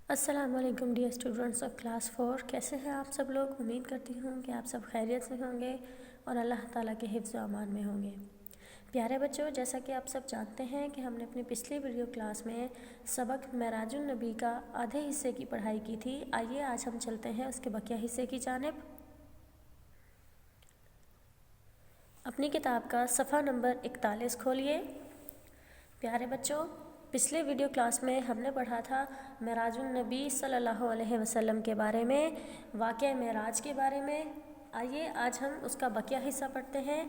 السلام علیکم dear students of class 4، کیسے ہیں آپ سب لوگ؟ امید کرتی ہوں کہ آپ سب خیریت سے ہوں گے اور اللہ تعالیٰ کے حفظ و امان میں ہوں گے۔ پیارے بچوں، جیسا کہ آپ سب جانتے ہیں کہ ہم نے اپنی پچھلی ویڈیو کلاس میں سبق معراج النبی کا آدھے حصے کی پڑھائی کی تھی۔ آئیے آج ہم چلتے ہیں اس کے بقیہ حصے کی جانب۔ اپنی کتاب کا صفحہ نمبر 41 کھولیے۔ پیارے بچوں، پچھلے ویڈیو کلاس میں ہم نے پڑھا تھا معراج النبی صلی اللہ علیہ وسلم کے بارے میں، واقعہ معراج کے بارے میں۔ آئیے آج ہم اس کا بقیہ حصہ پڑھتے ہیں۔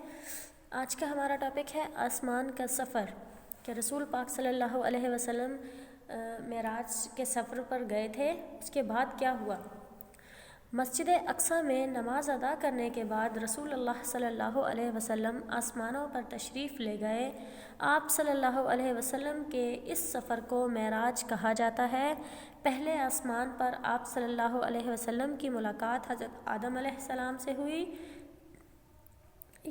آج کا ہمارا ٹاپک ہے آسمان کا سفر، کہ رسول پاک صلی اللہ علیہ وسلم معراج کے سفر پر گئے تھے، اس کے بعد کیا ہوا۔ مسجد اقصیٰ میں نماز ادا کرنے کے بعد رسول اللہ صلی اللہ علیہ وسلم آسمانوں پر تشریف لے گئے۔ آپ صلی اللہ علیہ وسلم کے اس سفر کو معراج کہا جاتا ہے۔ پہلے آسمان پر آپ صلی اللہ علیہ وسلم کی ملاقات حضرت آدم علیہ السلام سے ہوئی۔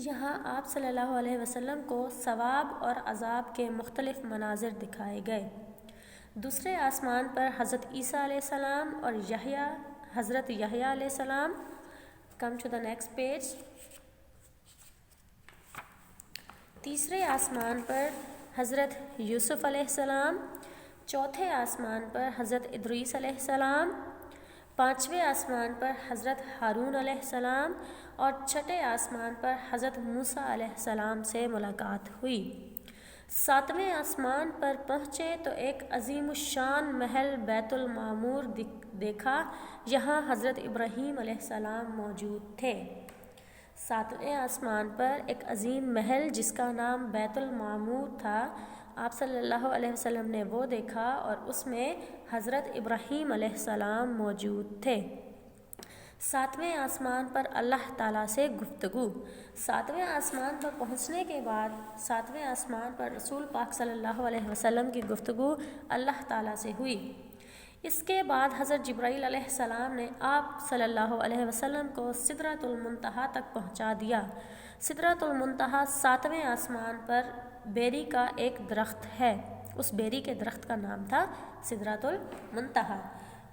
یہاں آپ صلی اللہ علیہ وسلم کو ثواب اور عذاب کے مختلف مناظر دکھائے گئے۔ دوسرے آسمان پر حضرت عیسیٰ علیہ السلام اور حضرت یحییٰ علیہ السلام۔ Come to the next page. تیسرے آسمان پر حضرت یوسف علیہ السلام۔ چوتھے آسمان پر حضرت ادریس علیہ السلام۔ پانچویں آسمان پر حضرت ہارون علیہ السلام اور چھٹے آسمان پر حضرت موسیٰ علیہ السلام سے ملاقات ہوئی۔ ساتویں آسمان پر پہنچے تو ایک عظیم الشان محل بیت المعمور دیکھا، یہاں حضرت ابراہیم علیہ السلام موجود تھے۔ ساتویں آسمان پر ایک عظیم محل جس کا نام بیت المعمور تھا، آپ صلی اللہ علیہ وسلم نے وہ دیکھا اور اس میں حضرت ابراہیم علیہ السلام موجود تھے۔ ساتویں آسمان پر اللہ تعالیٰ سے گفتگو۔ ساتویں آسمان پر پہنچنے کے بعد ساتویں آسمان پر رسول پاک صلی اللہ علیہ وسلم کی گفتگو اللہ تعالیٰ سے ہوئی۔ اس کے بعد حضرت جبرائیل علیہ السلام نے آپ صلی اللہ علیہ وسلم کو سدرۃ المنتہا تک پہنچا دیا۔ سدرۃ المنتہا ساتویں آسمان پر بیری کا ایک درخت ہے، اس بیری کے درخت کا نام تھا سدرۃ المنتہا۔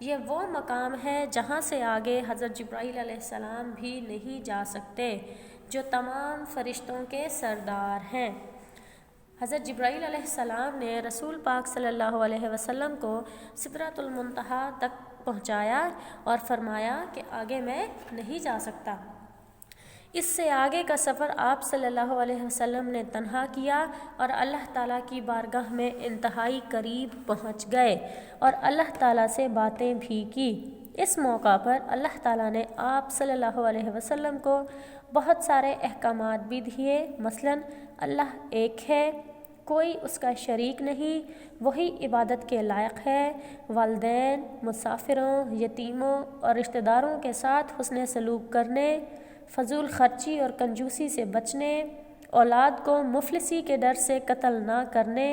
یہ وہ مقام ہے جہاں سے آگے حضرت جبرائیل علیہ السلام بھی نہیں جا سکتے، جو تمام فرشتوں کے سردار ہیں۔ حضرت جبرائیل علیہ السلام نے رسول پاک صلی اللہ علیہ وسلم کو سدرۃ المنتہا تک پہنچایا اور فرمایا کہ آگے میں نہیں جا سکتا۔ اس سے آگے کا سفر آپ صلی اللہ علیہ وسلم نے تنہا کیا اور اللہ تعالیٰ کی بارگاہ میں انتہائی قریب پہنچ گئے اور اللہ تعالیٰ سے باتیں بھی کی۔ اس موقع پر اللہ تعالیٰ نے آپ صلی اللہ علیہ وسلم کو بہت سارے احکامات بھی دیے، مثلاً اللہ ایک ہے، کوئی اس کا شریک نہیں، وہی عبادت کے لائق ہے، والدین، مسافروں، یتیموں اور رشتہ داروں کے ساتھ حسن سلوک کرنے، فضول خرچی اور کنجوسی سے بچنے، اولاد کو مفلسی کے ڈر سے قتل نہ کرنے۔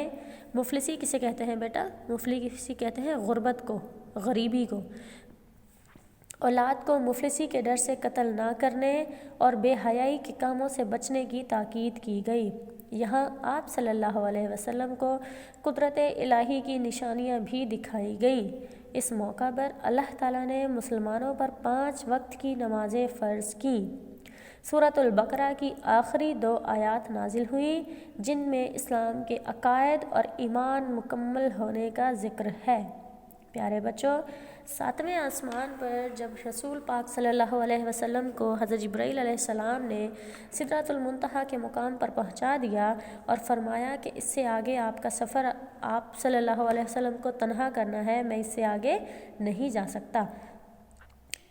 مفلسی کسے کہتے ہیں بیٹا؟ مفلسی کہتے ہیں غربت کو، غریبی کو۔ اولاد کو مفلسی کے ڈر سے قتل نہ کرنے اور بے حیائی کے کاموں سے بچنے کی تاکید کی گئی۔ یہاں آپ صلی اللہ علیہ وسلم کو قدرت الہی کی نشانیاں بھی دکھائی گئیں۔ اس موقع پر اللہ تعالیٰ نے مسلمانوں پر 5 وقت کی نمازیں فرض کیں۔ سورۃ البقرہ کی آخری 2 آیات نازل ہوئیں جن میں اسلام کے عقائد اور ایمان مکمل ہونے کا ذکر ہے۔ پیارے بچوں، 7ویں آسمان پر جب رسول پاک صلی اللہ علیہ وسلم کو حضرت جبرائیل علیہ السلام نے سدرۃ المنتہا کے مقام پر پہنچا دیا اور فرمایا کہ اس سے آگے آپ کا سفر آپ صلی اللہ علیہ وسلم کو تنہا کرنا ہے، میں اس سے آگے نہیں جا سکتا،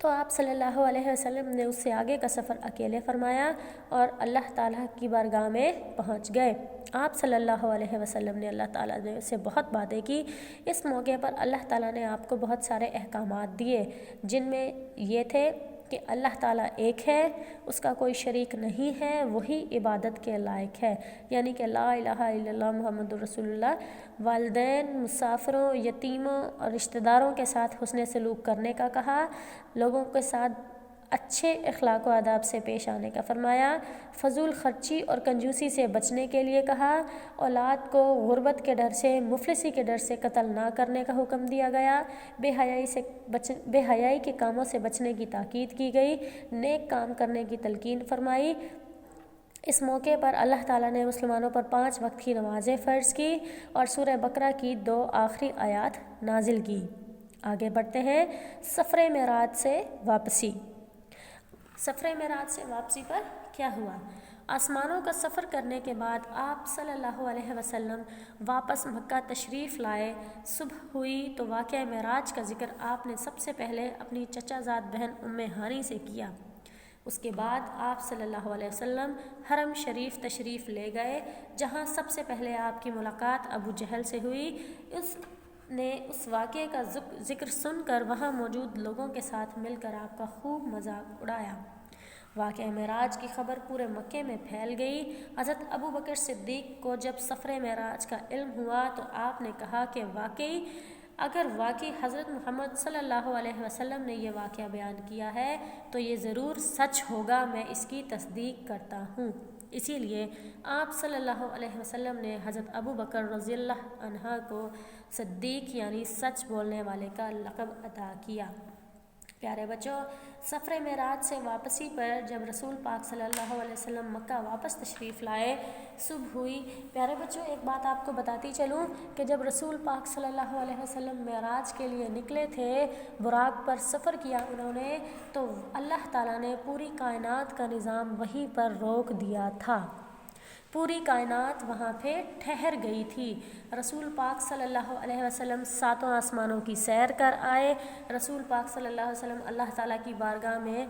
تو آپ صلی اللہ علیہ وسلم نے اس سے آگے کا سفر اکیلے فرمایا اور اللہ تعالیٰ کی بارگاہ میں پہنچ گئے۔ آپ صلی اللہ علیہ وسلم نے اللہ تعالیٰ نے سے بہت باتیں کی۔ اس موقع پر اللہ تعالیٰ نے آپ کو بہت سارے احکامات دیے، جن میں یہ تھے کہ اللہ تعالیٰ ایک ہے، اس کا کوئی شریک نہیں ہے، وہی عبادت کے لائق ہے، یعنی کہ لا الہ الا اللہ محمد رسول اللہ۔ والدین، مسافروں، یتیموں اور رشتہ داروں کے ساتھ حسن سلوک کرنے کا کہا، لوگوں کے ساتھ اچھے اخلاق و آداب سے پیش آنے کا فرمایا، فضول خرچی اور کنجوسی سے بچنے کے لیے کہا، اولاد کو غربت کے ڈر سے، مفلسی کے ڈر سے قتل نہ کرنے کا حکم دیا گیا، بے حیائی کے کاموں سے بچنے کی تاکید کی گئی، نیک کام کرنے کی تلقین فرمائی۔ اس موقع پر اللہ تعالیٰ نے مسلمانوں پر 5 وقت کی نمازیں فرض کی اور سورہ بقرہ کی 2 آخری آیات نازل کی۔ آگے بڑھتے ہیں، سفر معراج سے واپسی۔ سفر معراج سے واپسی پر کیا ہوا؟ آسمانوں کا سفر کرنے کے بعد آپ صلی اللہ علیہ وسلم واپس مکہ تشریف لائے۔ صبح ہوئی تو واقعہ معراج کا ذکر آپ نے سب سے پہلے اپنی چچا زاد بہن ام ہانی سے کیا۔ اس کے بعد آپ صلی اللہ علیہ وسلم حرم شریف تشریف لے گئے، جہاں سب سے پہلے آپ کی ملاقات ابو جہل سے ہوئی۔ اس نے اس واقعے کا ذکر سن کر وہاں موجود لوگوں کے ساتھ مل کر آپ کا خوب مذاق اڑایا۔ واقعہ معراج کی خبر پورے مکے میں پھیل گئی۔ حضرت ابو بکر صدیق کو جب سفر معراج کا علم ہوا تو آپ نے کہا کہ اگر واقعی حضرت محمد صلی اللہ علیہ وسلم نے یہ واقعہ بیان کیا ہے تو یہ ضرور سچ ہوگا، میں اس کی تصدیق کرتا ہوں۔ اسی لیے آپ صلی اللہ علیہ وسلم نے حضرت ابو بکر رضی اللہ عنہ کو صدیق یعنی سچ بولنے والے کا لقب عطا کیا۔ پیارے بچوں، سفر معراج سے واپسی پر جب رسول پاک صلی اللہ علیہ وسلم مکہ واپس تشریف لائے، صبح ہوئی۔ پیارے بچوں، ایک بات آپ کو بتاتی چلوں کہ جب رسول پاک صلی اللہ علیہ وسلم معراج کے لیے نکلے تھے، براق پر سفر کیا انہوں نے، تو اللہ تعالیٰ نے پوری کائنات کا نظام وہیں پر روک دیا تھا۔ پوری کائنات وہاں پہ ٹھہر گئی تھی۔ رسول پاک صلی اللہ علیہ وسلم 7 آسمانوں کی سیر کر آئے۔ رسول پاک صلی اللہ علیہ وسلم اللہ تعالیٰ کی بارگاہ میں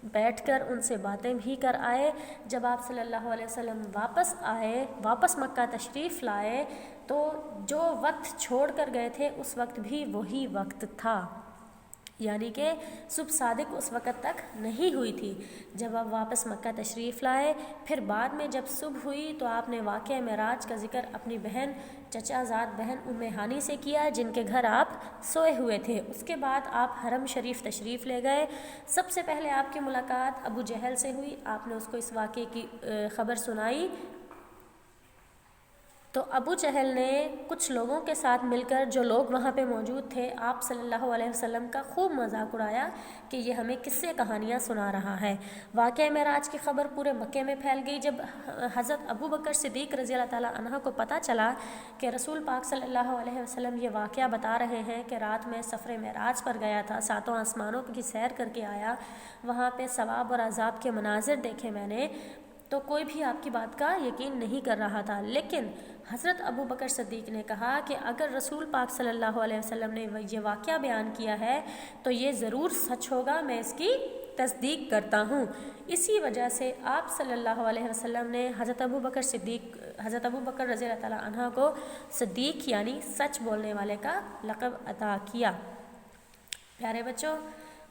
بیٹھ کر ان سے باتیں بھی کر آئے۔ جب آپ صلی اللہ علیہ وسلم واپس مکہ تشریف لائے تو جو وقت چھوڑ کر گئے تھے اس وقت بھی وہی وقت تھا، یعنی کہ صبح صادق اس وقت تک نہیں ہوئی تھی جب آپ واپس مکہ تشریف لائے۔ پھر بعد میں جب صبح ہوئی تو آپ نے واقعہ معراج کا ذکر اپنی چچا زاد بہن ام ہانی سے کیا، جن کے گھر آپ سوئے ہوئے تھے۔ اس کے بعد آپ حرم شریف تشریف لے گئے۔ سب سے پہلے آپ کی ملاقات ابو جہل سے ہوئی، آپ نے اس کو اس واقعے کی خبر سنائی تو ابو جہل نے کچھ لوگوں کے ساتھ مل کر، جو لوگ وہاں پہ موجود تھے، آپ صلی اللہ علیہ وسلم کا خوب مذاق اڑایا کہ یہ ہمیں قصے کہانیاں سنا رہا ہے۔ واقعہ معراج کی خبر پورے مکے میں پھیل گئی۔ جب حضرت ابو بکر صدیق رضی اللہ تعالیٰ عنہ کو پتہ چلا کہ رسول پاک صلی اللہ علیہ وسلم یہ واقعہ بتا رہے ہیں کہ رات میں سفر معراج پر گیا تھا، 7 آسمانوں کی سیر کر کے آیا، وہاں پہ ثواب اور عذاب کے مناظر دیکھے میں نے، تو کوئی بھی آپ کی بات کا یقین نہیں کر رہا تھا۔ لیکن حضرت ابو بکر صدیق نے کہا کہ اگر رسول پاک صلی اللہ علیہ وسلم نے یہ واقعہ بیان کیا ہے تو یہ ضرور سچ ہوگا، میں اس کی تصدیق کرتا ہوں۔ اسی وجہ سے آپ صلی اللہ علیہ وسلم نے حضرت ابو بکر رضی اللہ تعالیٰ عنہ کو صدیق یعنی سچ بولنے والے کا لقب عطا کیا۔ پیارے بچوں،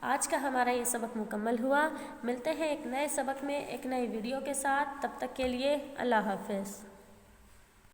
آج کا ہمارا یہ سبق مکمل ہوا۔ ملتے ہیں ایک نئے سبق میں ایک نئی ویڈیو کے ساتھ، تب تک کے لیے اللہ حافظ۔